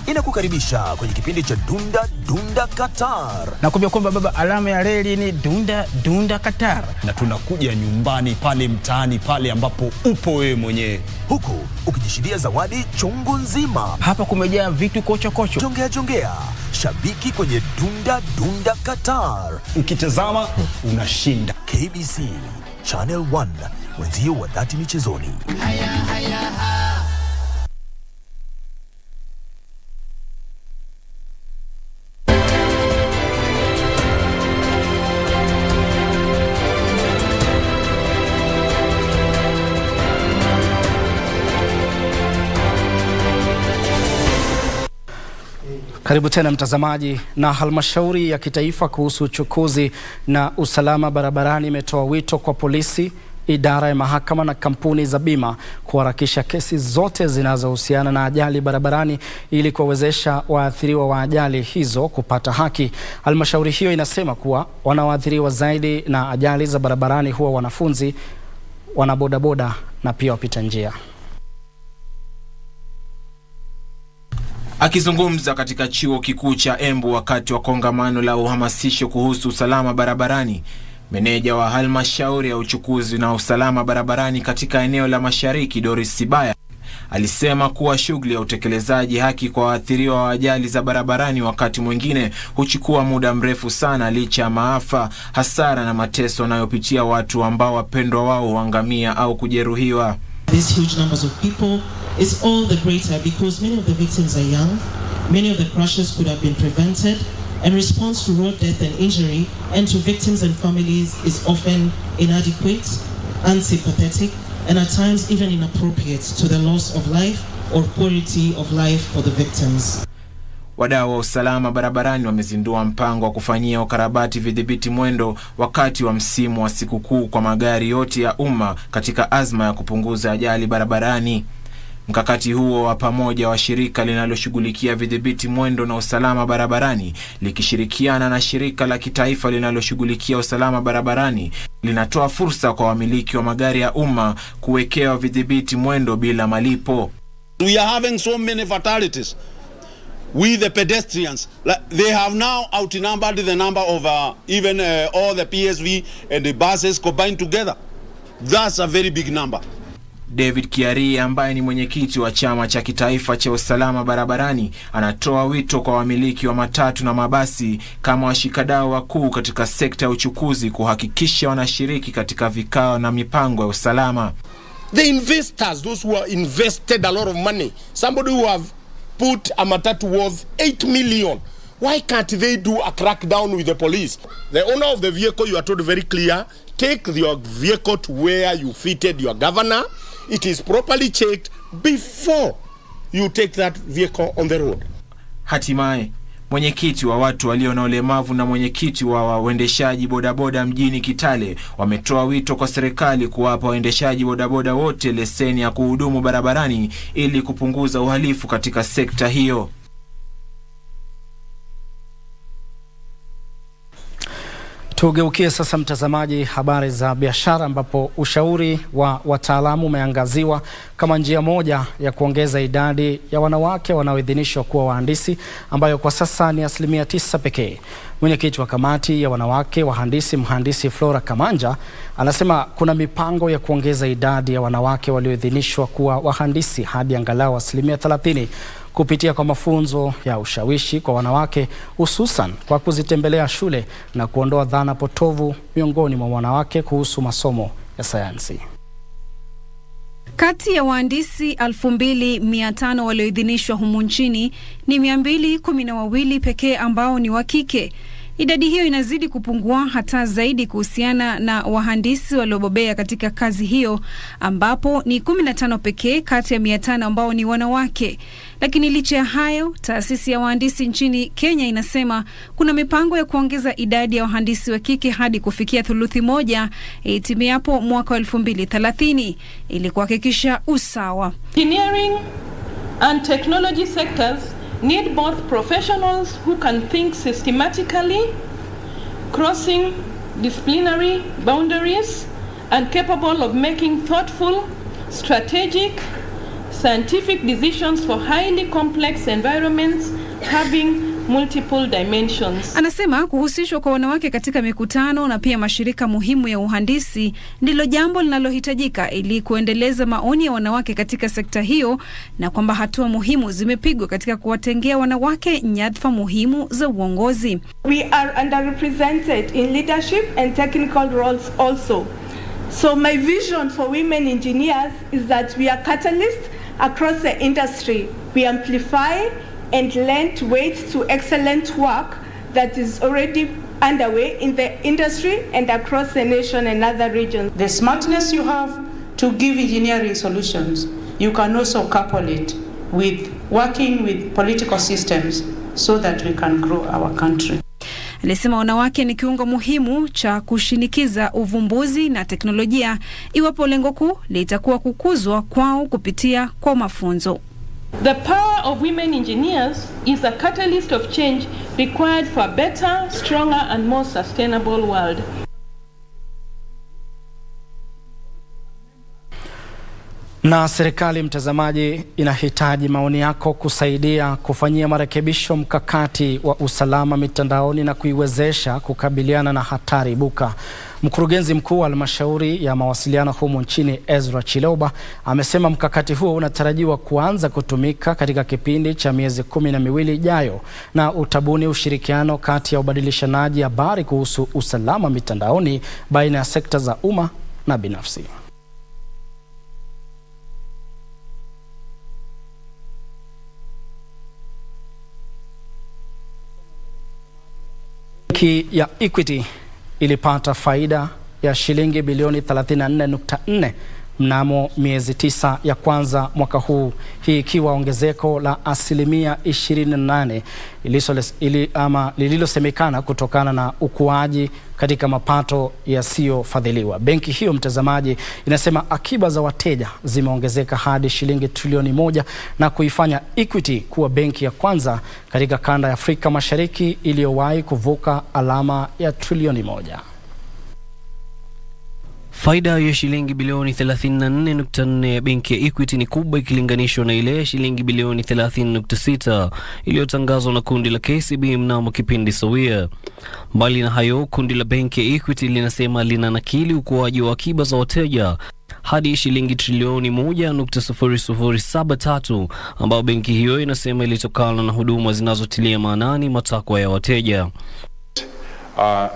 inakukaribisha kwenye kipindi cha Dunda Dunda Qatar. Nakwambia kwamba baba, alama ya reli ni Dunda Dunda Qatar. Na tunakuja nyumbani pale mtaani pale ambapo upo wewe mwenyewe. Huku ukijishindia zawadi chungu nzima. Hapa kumejaa vitu kocho kocho. Jongea. Shabiki kwenye Dunda Dunda Qatar. Ukitazama unashinda. KBC Channel 1, wenzio wa dhati michezoni. Karibu tena mtazamaji. Na halmashauri ya kitaifa kuhusu uchukuzi na usalama barabarani imetoa wito kwa polisi, idara ya mahakama na kampuni za bima kuharakisha kesi zote zinazohusiana na ajali barabarani ili kuwawezesha waathiriwa wa ajali hizo kupata haki. Halmashauri hiyo inasema kuwa wanaoathiriwa zaidi na ajali za barabarani huwa wanafunzi, wanabodaboda na pia wapita njia. Akizungumza katika chuo kikuu cha Embu wakati wa kongamano la uhamasisho kuhusu usalama barabarani, meneja wa halmashauri ya uchukuzi na usalama barabarani katika eneo la Mashariki, Doris Sibaya, alisema kuwa shughuli ya utekelezaji haki kwa waathiriwa wa ajali za barabarani wakati mwingine huchukua muda mrefu sana licha ya maafa, hasara na mateso wanayopitia watu ambao wapendwa wao huangamia au kujeruhiwa. These huge numbers of people is all the greater because many of the victims are young, many of the crashes could have been prevented, and response to road death and injury and to victims and families is often inadequate, unsympathetic, and at times even inappropriate to the loss of life or quality of life for the victims. Wadau wa usalama barabarani wamezindua mpango wa kufanyia ukarabati vidhibiti mwendo wakati wa msimu wa sikukuu kwa magari yote ya umma katika azma ya kupunguza ajali barabarani. Mkakati huo wa pamoja wa shirika linaloshughulikia vidhibiti mwendo na usalama barabarani likishirikiana na shirika la kitaifa linaloshughulikia usalama barabarani linatoa fursa kwa wamiliki wa magari ya umma kuwekewa vidhibiti mwendo bila malipo. We are having so many fatalities with the pedestrians. They have now outnumbered the number of even all the PSV and the buses combined together. That's a very big number. David Kiari ambaye ni mwenyekiti wa chama cha kitaifa cha usalama barabarani anatoa wito kwa wamiliki wa matatu na mabasi kama washikadau wakuu katika sekta ya uchukuzi kuhakikisha wanashiriki katika vikao na mipango ya usalama. The investors, those who are invested a lot of money, somebody who have put a matatu worth 8 million, why can't they do a crackdown with the police? The owner of the vehicle, you are told very clear, take your vehicle to where you fitted your governor. It is properly checked before you take that vehicle on the road. Hatimaye, mwenyekiti wa watu walio na ulemavu na mwenyekiti wa waendeshaji bodaboda mjini Kitale wametoa wito kwa serikali kuwapa waendeshaji bodaboda wote leseni ya kuhudumu barabarani ili kupunguza uhalifu katika sekta hiyo. Tugeukie sasa mtazamaji habari za biashara, ambapo ushauri wa wataalamu umeangaziwa kama njia moja ya kuongeza idadi ya wanawake wanaoidhinishwa kuwa wahandisi, ambayo kwa sasa ni 9% pekee. Mwenyekiti wa kamati ya wanawake wahandisi, mhandisi Flora Kamanja, anasema kuna mipango ya kuongeza idadi ya wanawake walioidhinishwa kuwa wahandisi hadi angalau 30% kupitia kwa mafunzo ya ushawishi kwa wanawake, hususan kwa kuzitembelea shule na kuondoa dhana potovu miongoni mwa wanawake kuhusu masomo ya sayansi. Kati ya wahandisi 2500 walioidhinishwa humu nchini ni 212 pekee ambao ni wa kike. Idadi hiyo inazidi kupungua hata zaidi kuhusiana na wahandisi waliobobea katika kazi hiyo, ambapo ni 15 pekee kati ya 500 ambao ni wanawake. Lakini licha ya hayo, taasisi ya wahandisi nchini Kenya inasema kuna mipango ya kuongeza idadi ya wahandisi wa kike hadi kufikia 1/3 itimiapo mwaka 2030 ili kuhakikisha usawa. Engineering and technology sectors need both professionals who can think systematically, crossing disciplinary boundaries, and capable of making thoughtful, strategic, scientific decisions for highly complex environments having multiple dimensions. Anasema kuhusishwa kwa wanawake katika mikutano na pia mashirika muhimu ya uhandisi ndilo jambo linalohitajika ili kuendeleza maoni ya wanawake katika sekta hiyo, na kwamba hatua muhimu zimepigwa katika kuwatengea wanawake nyadhifa muhimu za uongozi. We are underrepresented in leadership and technical roles also. So my vision for women engineers is that we are catalysts across the industry. We amplify and lend weight to excellent work that is already underway in the industry and across the nation and other regions. The smartness you have to give engineering solutions, you can also couple it with working with political systems so that we can grow our country. Alisema wanawake ni kiungo muhimu cha kushinikiza uvumbuzi na teknolojia, iwapo lengo kuu litakuwa kukuzwa kwao kupitia kwa mafunzo. The power of women engineers is a catalyst of change required for a better, stronger and more sustainable world. Na serikali, mtazamaji, inahitaji maoni yako kusaidia kufanyia marekebisho mkakati wa usalama mitandaoni na kuiwezesha kukabiliana na hatari ibuka. Mkurugenzi mkuu wa halmashauri ya mawasiliano humu nchini Ezra Chiloba amesema mkakati huo unatarajiwa kuanza kutumika katika kipindi cha miezi 12 ijayo, na utabuni ushirikiano kati ya ubadilishanaji habari kuhusu usalama mitandaoni baina ya sekta za umma na binafsi. Benki ya Equity ilipata faida ya shilingi bilioni 34.4 mnamo miezi 9 ya kwanza mwaka huu, hii ikiwa ongezeko la 28% lililosemekana kutokana na ukuaji katika mapato yasiyofadhiliwa. Benki hiyo, mtazamaji, inasema akiba za wateja zimeongezeka hadi shilingi trilioni 1 na kuifanya Equity kuwa benki ya kwanza katika kanda ya Afrika Mashariki iliyowahi kuvuka alama ya trilioni 1. Faida ya shilingi bilioni 34.4 ya benki ya Equity ni kubwa ikilinganishwa na ile ya shilingi bilioni 30.6 iliyotangazwa na kundi la KCB mnamo kipindi sawia. Mbali na hayo, kundi la benki ya Equity linasema linanakili ukuaji wa akiba za wateja hadi shilingi trilioni 1.0073 ambao benki hiyo inasema ilitokana na huduma zinazotilia maanani matakwa ya wateja.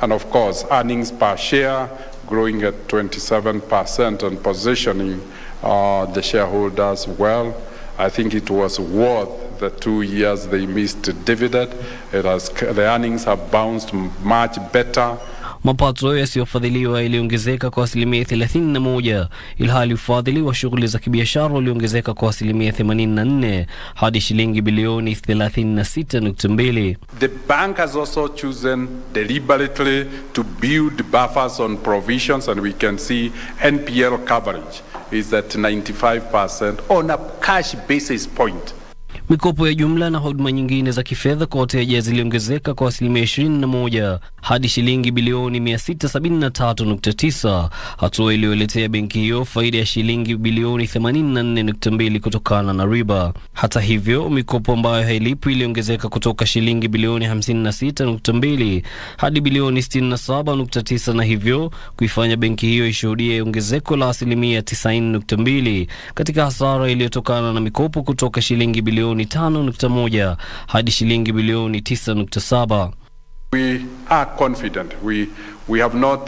And of course, earnings per share growing at 27% and positioning the shareholders well. I think it was worth the 2 years they missed dividend. The earnings have bounced much better. Mapato yasiyofadhiliwa iliongezeka kwa asilimia 31, ilhali ufadhili wa shughuli za kibiashara uliongezeka kwa asilimia 84 hadi shilingi bilioni 36.2. The bank has also chosen deliberately to build buffers on provisions, and we can see NPL coverage is at 95% on a cash basis point. Mikopo ya jumla na huduma nyingine za kifedha kwa wateja ziliongezeka kwa asilimia 21 hadi shilingi bilioni 673.9, hatua iliyoletea benki hiyo faida ya shilingi bilioni 84.2 kutokana na riba. Hata hivyo, mikopo ambayo hailipwi iliongezeka kutoka shilingi bilioni 56.2 hadi bilioni 67.9, na hivyo kuifanya benki hiyo ishuhudie ongezeko la asilimia 90.2 katika hasara iliyotokana na mikopo kutoka shilingi bilioni 5.1 hadi shilingi bilioni 9.7. We are confident. We have not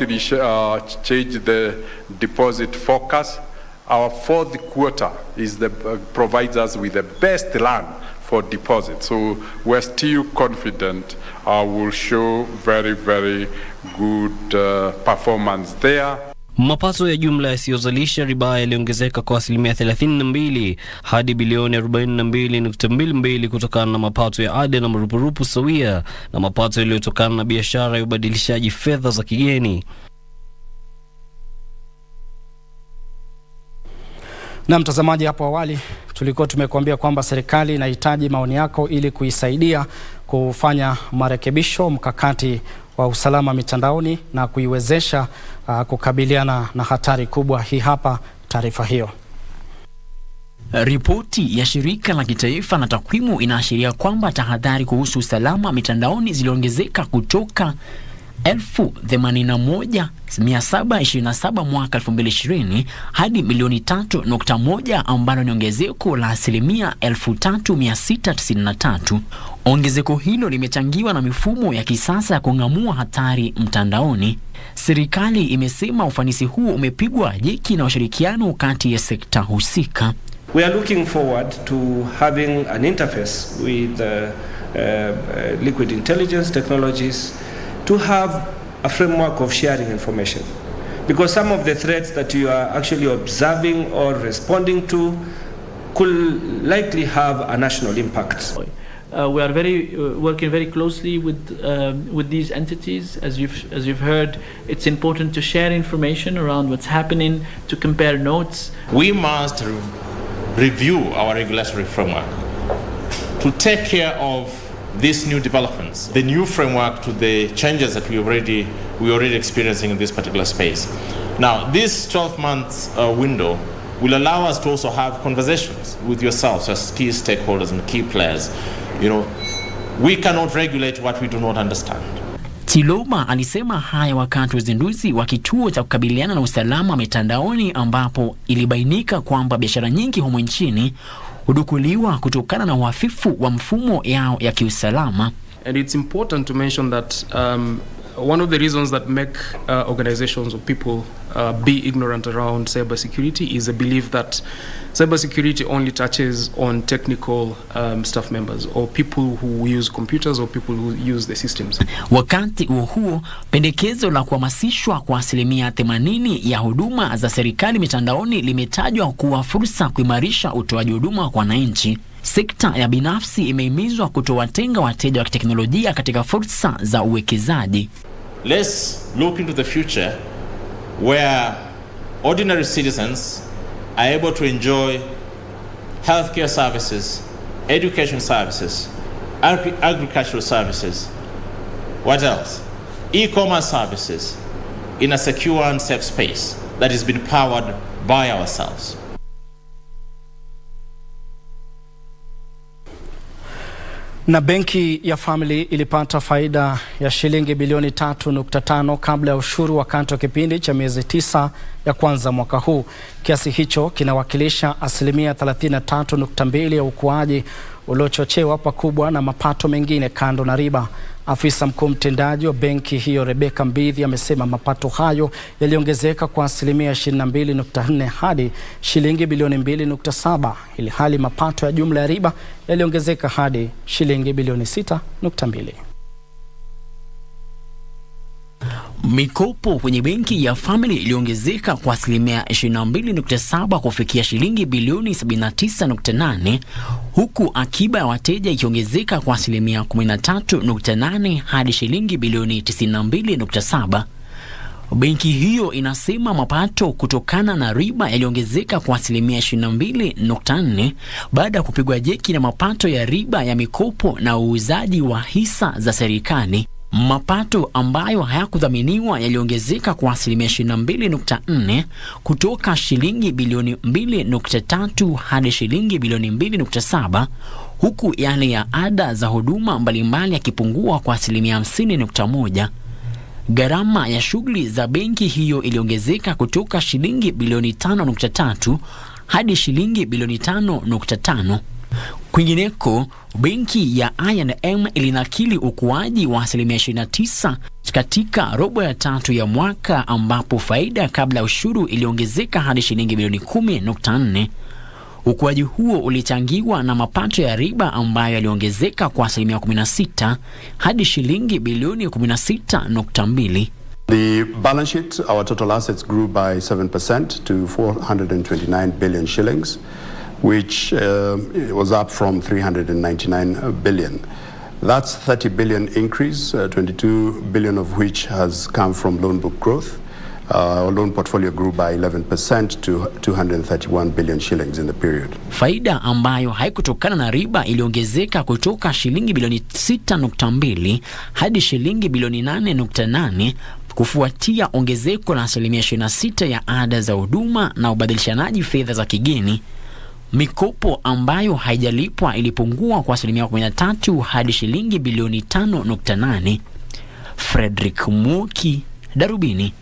changed the deposit focus. Our fourth quarter provides us with the best run for deposits. So we're still confident we'll show very, very good performance there. Mapato ya jumla yasiyozalisha riba yaliongezeka kwa asilimia 32 hadi bilioni 42.22 kutokana na mapato ya ada na marupurupu sawia na mapato yaliyotokana na biashara ya ubadilishaji fedha za kigeni. Na mtazamaji, hapo awali tulikuwa tumekuambia kwamba serikali inahitaji maoni yako ili kuisaidia kufanya marekebisho mkakati wa usalama mitandaoni na kuiwezesha kukabiliana na hatari kubwa. Hii hapa taarifa hiyo. Ripoti ya shirika la kitaifa la takwimu inaashiria kwamba tahadhari kuhusu usalama mitandaoni ziliongezeka kutoka 81,727 mwaka 2020 hadi milioni 3.1, ambalo ni ongezeko la asilimia 3,693. Ongezeko hilo limechangiwa na mifumo ya kisasa ya kung'amua hatari mtandaoni. Serikali imesema ufanisi huo umepigwa jeki na ushirikiano kati ya sekta husika. We are looking forward to having an interface with liquid intelligence technologies to have a framework of sharing information, because some of the threats that you are actually observing or responding to could likely have a national impact. We are working very closely with these entities. As you've heard, it's important to share information around what's happening, to compare notes. We must review our regulatory framework to take care of these new developments, the new framework to the changes that we're already experiencing in this particular space. Now, this 12 months window will allow us to also have conversations with yourselves as key stakeholders and key players. You know, we cannot regulate what we do not understand. Tiloma alisema haya wakati wa uzinduzi wa kituo cha kukabiliana na usalama mitandaoni, ambapo ilibainika kwamba biashara nyingi humu nchini hudukuliwa kutokana na uhafifu wa mfumo yao ya kiusalama. And it's important to mention that one of the reasons that make organizations or people be ignorant around cybersecurity is a belief that cybersecurity only touches on technical staff members or people who use computers or people who use the systems. Wakati huo pendekezo la kuhamasishwa kwa asilimia 80 ya huduma za serikali mitandaoni limetajwa kuwa fursa kuimarisha utoaji huduma kwa wananchi. Sekta ya binafsi imehimizwa kutowatenga wateja wa teknolojia katika fursa za uwekezaji. Let's look into the future where ordinary citizens are able to enjoy healthcare services, education services, agricultural services. What else? E-commerce services in a secure and safe space that has been powered by ourselves. Na benki ya Family ilipata faida ya shilingi bilioni 3.5 kabla ya ushuru wakati wa kipindi cha miezi 9 ya kwanza mwaka huu. Kiasi hicho kinawakilisha asilimia 33.2 ya ukuaji uliochochewa pakubwa na mapato mengine kando na riba. Afisa mkuu mtendaji wa benki hiyo Rebecca Mbithi amesema mapato hayo yaliongezeka kwa asilimia 22.4 hadi shilingi bilioni 2.7, ili hali mapato ya jumla ya riba yaliongezeka hadi shilingi bilioni 6.2. Mikopo kwenye benki ya Family iliongezeka kwa asilimia 22.7 kufikia shilingi bilioni 79.8, huku akiba ya wateja ikiongezeka kwa asilimia 13.8 hadi shilingi bilioni 92.7. Benki hiyo inasema mapato kutokana na riba yaliongezeka kwa asilimia 22.4 baada ya kupigwa jeki na mapato ya riba ya mikopo na uuzaji wa hisa za serikali. Mapato ambayo hayakudhaminiwa yaliongezeka kwa asilimia 22.4 kutoka shilingi bilioni 2.3 hadi shilingi bilioni 2.7, huku yale ya ada za huduma mbalimbali yakipungua kwa asilimia 50.1. Gharama ya shughuli za benki hiyo iliongezeka kutoka shilingi bilioni 5.3 hadi shilingi bilioni 5.5. Kwingineko, benki ya I&M ilinakili ukuaji wa asilimia 29 katika robo ya tatu ya mwaka, ambapo faida kabla ya ushuru iliongezeka hadi shilingi bilioni 10.4. Ukuaji huo ulichangiwa na mapato ya riba ambayo yaliongezeka kwa asilimia 16 hadi shilingi bilioni 16.2. The balance sheet, our total assets grew by 7% to 429 billion shillings, which was up from 399 billion. That's 30 billion increase, 22 billion of which has come from loan book growth. Our loan portfolio grew by 11% to 231 billion shillings in the period. Faida ambayo haikutokana na riba iliongezeka kutoka shilingi bilioni 6.2 hadi shilingi bilioni 8.8 kufuatia ongezeko la asilimia 26 ya ada za huduma na ubadilishanaji fedha za kigeni. Mikopo ambayo haijalipwa ilipungua kwa asilimia 13 hadi shilingi bilioni 5.8. Frederick Muki, Darubini.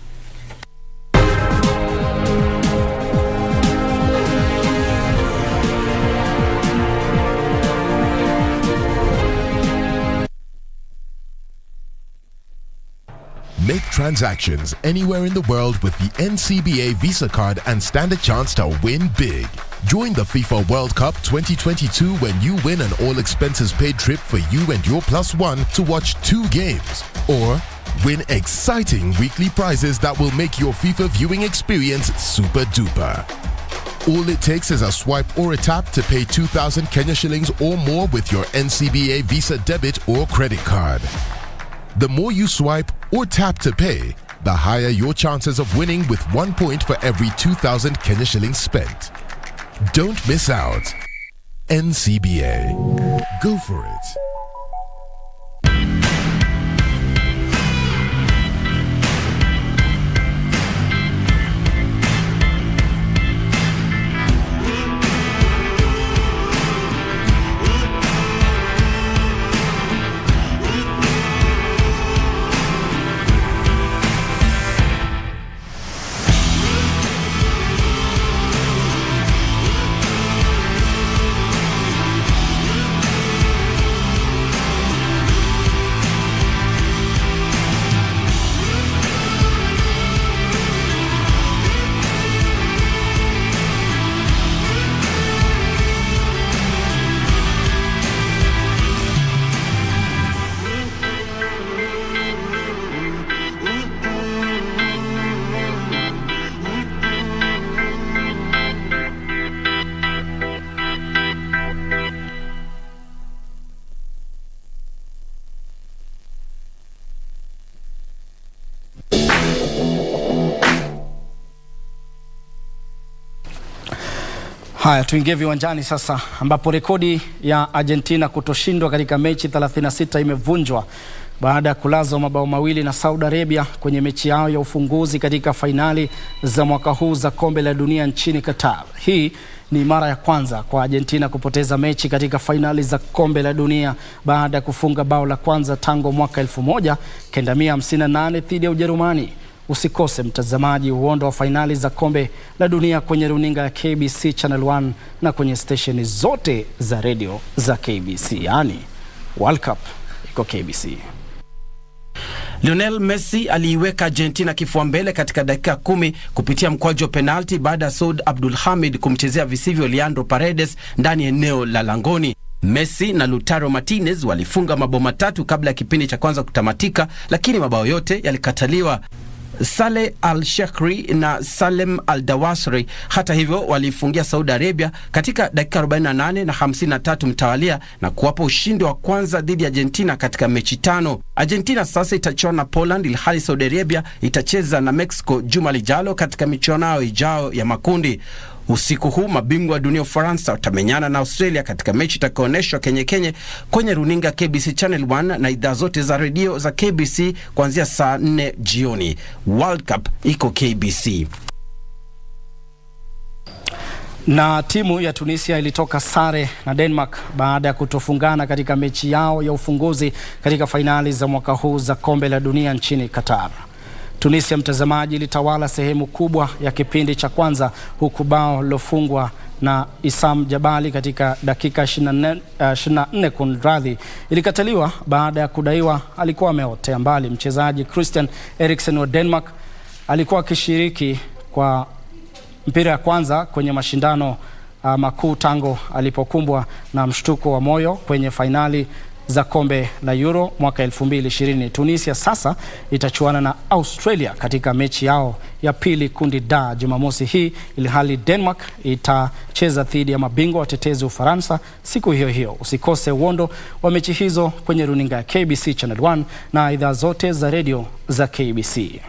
Make transactions anywhere in the world with the NCBA Visa card and stand a chance to win big. Join the FIFA World Cup 2022 when you win an all-expenses-paid trip for you and your +1 to watch 2 games. Or win exciting weekly prizes that will make your FIFA viewing experience super duper. All it takes is a swipe or a tap to pay 2,000 Kenya shillings or more with your NCBA Visa debit or credit card. The more you swipe or tap to pay, the higher your chances of winning with 1 point for every 2,000 Kenya shillings spent. Don't miss out. NCBA. Go for it. Haya, tuingie viwanjani sasa, ambapo rekodi ya Argentina kutoshindwa katika mechi 36 imevunjwa baada ya kulazwa mabao mawili na Saudi Arabia kwenye mechi yao ya ufunguzi katika fainali za mwaka huu za kombe la dunia nchini Qatar. Hii ni mara ya kwanza kwa Argentina kupoteza mechi katika fainali za kombe la dunia baada ya kufunga bao la kwanza tangu mwaka 1958 dhidi ya Ujerumani. Usikose mtazamaji uondo wa fainali za kombe la dunia kwenye runinga ya KBC Channel 1 na kwenye stesheni zote za radio za KBC. Yani World Cup iko KBC. Lionel Messi aliiweka Argentina kifua mbele katika dakika 10 kupitia mkwaju wa penalti baada ya Saud Abdulhamid kumchezea visivyo Leandro Paredes ndani ya eneo la langoni. Messi na Lautaro Martinez walifunga mabao matatu kabla ya kipindi cha kwanza kutamatika, lakini mabao yote yalikataliwa. Saleh Al-Shekri na Salem Al-Dawasri hata hivyo walifungia Saudi Arabia katika dakika 48 na 53 mtawalia na kuwapa ushindi wa kwanza dhidi ya Argentina katika mechi 5. Argentina sasa itachuana na Poland, ilhali Saudi Arabia itacheza na Mexico juma lijalo katika michuano yao ijao ya makundi. Usiku huu mabingwa wa dunia Ufaransa watamenyana na Australia katika mechi itakayoonyeshwa kenye kwenye runinga KBC Channel 1 na idhaa zote za redio za KBC kuanzia saa 4 jioni. World Cup iko KBC. Na timu ya Tunisia ilitoka sare na Denmark baada ya kutofungana katika mechi yao ya ufunguzi katika fainali za mwaka huu za kombe la dunia nchini Qatar. Tunisia mtazamaji ilitawala sehemu kubwa ya kipindi cha kwanza, huku bao lilofungwa na Isam Jabali katika dakika 24 kunradhi ilikataliwa baada ya kudaiwa alikuwa ameotea mbali. Mchezaji Christian Eriksen wa Denmark alikuwa akishiriki kwa mpira ya kwanza kwenye mashindano makuu tangu alipokumbwa na mshtuko wa moyo kwenye fainali za kombe la Euro mwaka 2020. Tunisia sasa itachuana na Australia katika mechi yao ya pili kundi D Jumamosi hii, ilhali Denmark itacheza dhidi ya mabingwa watetezi Ufaransa siku hiyo hiyo. Usikose uondo wa mechi hizo kwenye runinga ya KBC Channel 1 na idhaa zote za radio za KBC.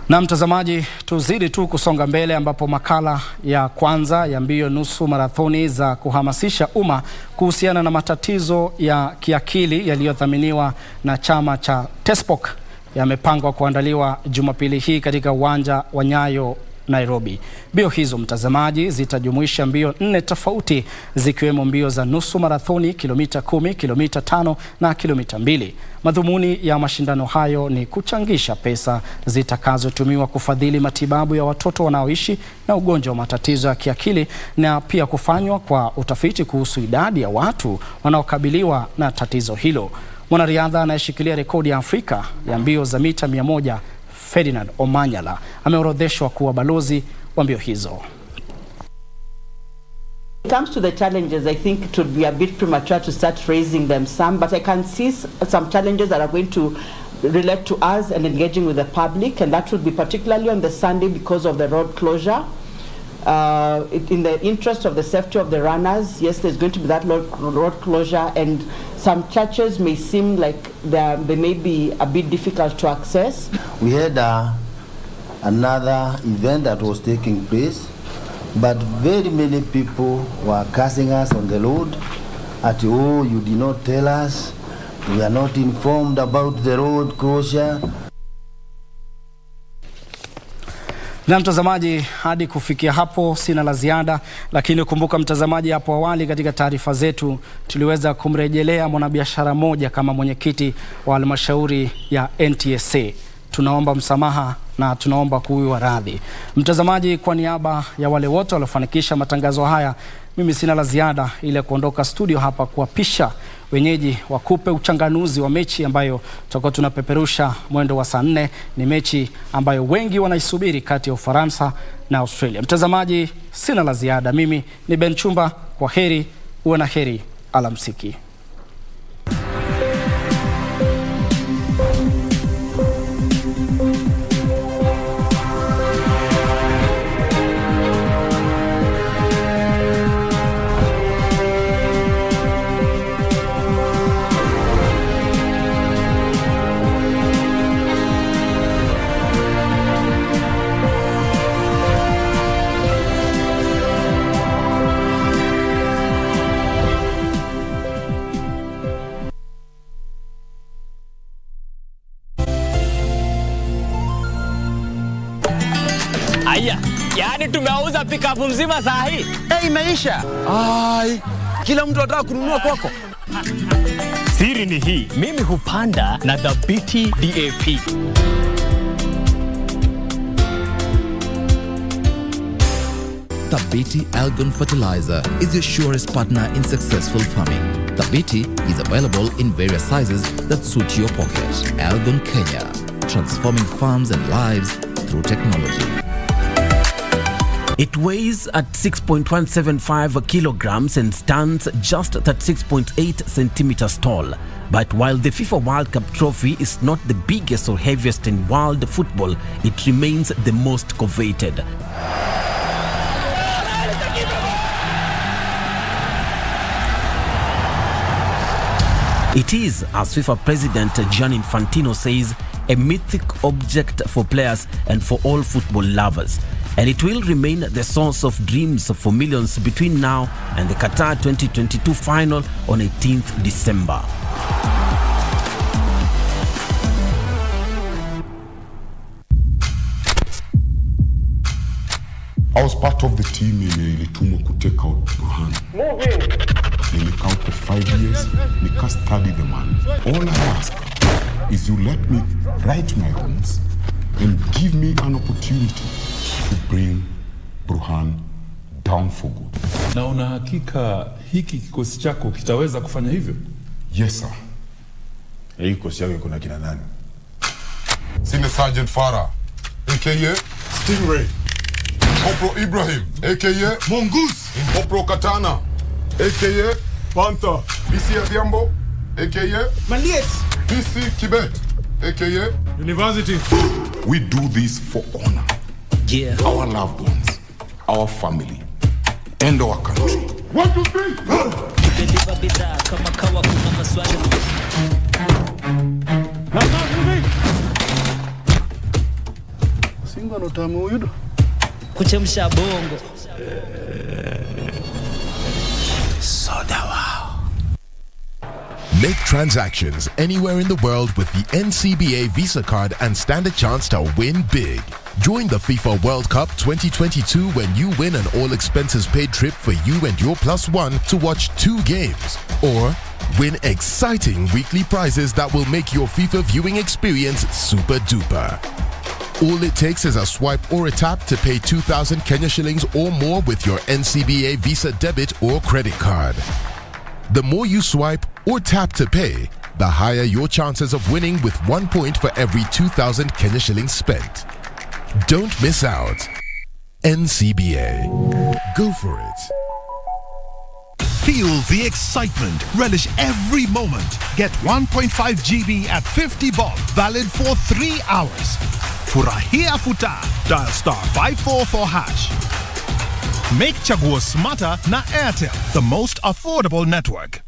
Na mtazamaji, tuzidi tu kusonga mbele ambapo makala ya kwanza ya mbio nusu marathoni za kuhamasisha umma kuhusiana na matatizo ya kiakili yaliyodhaminiwa na chama cha TESPOC yamepangwa kuandaliwa Jumapili hii katika uwanja wa Nyayo, Nairobi. Mbio hizo mtazamaji zitajumuisha mbio 4 tofauti zikiwemo mbio za nusu marathoni, kilomita 10, kilomita 5 na kilomita 2. Madhumuni ya mashindano hayo ni kuchangisha pesa zitakazotumiwa kufadhili matibabu ya watoto wanaoishi na ugonjwa wa matatizo ya kiakili na pia kufanywa kwa utafiti kuhusu idadi ya watu wanaokabiliwa na tatizo hilo. Mwanariadha anayeshikilia rekodi ya Afrika ya mbio za mita 100 Ferdinand Omanyala ameorodheshwa kuwa balozi wa mbio hizo. When it comes to the challenges, I think it would be a bit premature to start raising them some, but I can see some challenges that are going to relate to us and engaging with the public, and that would be particularly on the Sunday because of the road closure. In the interest of the safety of the runners, yes, there's going to be that road closure, and some churches may seem like they may be a bit difficult to access. We had another event that was taking place, but very many people were cursing us on the road at, oh, you did not tell us, we are not informed about the road closure. Na mtazamaji, hadi kufikia hapo sina la ziada, lakini kumbuka mtazamaji, hapo awali katika taarifa zetu tuliweza kumrejelea mwanabiashara moja kama mwenyekiti wa halmashauri ya NTSA. Tunaomba msamaha na tunaomba kuwiwa radhi. Mtazamaji, kwa niaba ya wale wote waliofanikisha matangazo haya, mimi sina la ziada ile kuondoka studio hapa kuapisha wenyeji wakupe uchanganuzi wa mechi ambayo tutakuwa tunapeperusha mwendo wa saa 4. Ni mechi ambayo wengi wanaisubiri kati ya Ufaransa na Australia. Mtazamaji, sina la ziada. Mimi ni Ben Chumba. Kwa heri, uwe na heri, alamsiki. Aya, yani tumeuza pikapu mzima saa hii. Imeisha. Ai, kila mtu anataka kununua kwako. Siri ni hii, mimi hupanda na Darubini DAP. Darubini Algon Fertilizer is your surest partner in successful farming. Darubini is available in various sizes that suit your pocket. Algon Kenya, transforming farms and lives through technology. It weighs at 6.175 kilograms and stands just 36.8 centimeters tall. But while the FIFA World Cup trophy is not the biggest or heaviest in world football, it remains the most coveted. It is, as FIFA President Gianni Infantino says, a mythic object for players and for all football lovers. And it will remain the source of dreams for millions between now and the Qatar 2022 final on 18th December. I was part of the team ilitumwa to take out Burhan. Nilikaa for 5 years, nika study the man. All I ask is you let me right my wrongs and give me an opportunity to bring Burhan down for good. Na una hakika hiki kikosi chako kitaweza kufanya hivyo? Yes, sir. Hii kikosi yako kuna kina nani? Senior Sergeant Farah, a.k.a. Stingray. Corporal Ibrahim, a.k.a. Mongoose. Corporal Katana, a.k.a. Panther. PC Adhiambo, a.k.a. Maliet. PC Kibet, a.k.a. University. We do this for honor. Yeah. Our loved ones, our family, and our country. 1, 2, 3. Singo no tamu yudo. Kuchemsha bongo. Soda wow. Make transactions anywhere in the world with the NCBA Visa card and stand a chance to win big. Join the FIFA World Cup 2022 when you win an all-expenses-paid trip for you and your +1 to watch 2 games. Or win exciting weekly prizes that will make your FIFA viewing experience super duper. All it takes is a swipe or a tap to pay 2,000 Kenya shillings or more with your NCBA Visa debit or credit card. The more you swipe or tap to pay, the higher your chances of winning with 1 point for every 2,000 Kenya shillings spent. Don't miss out. NCBA. Go for it. Feel the excitement. Relish every moment. Get 1.5 GB at 50 bob. Valid for 3 hours. Furahia Futa. Dial *544 hash. Make Chaguo smarter na Airtel, the most affordable network.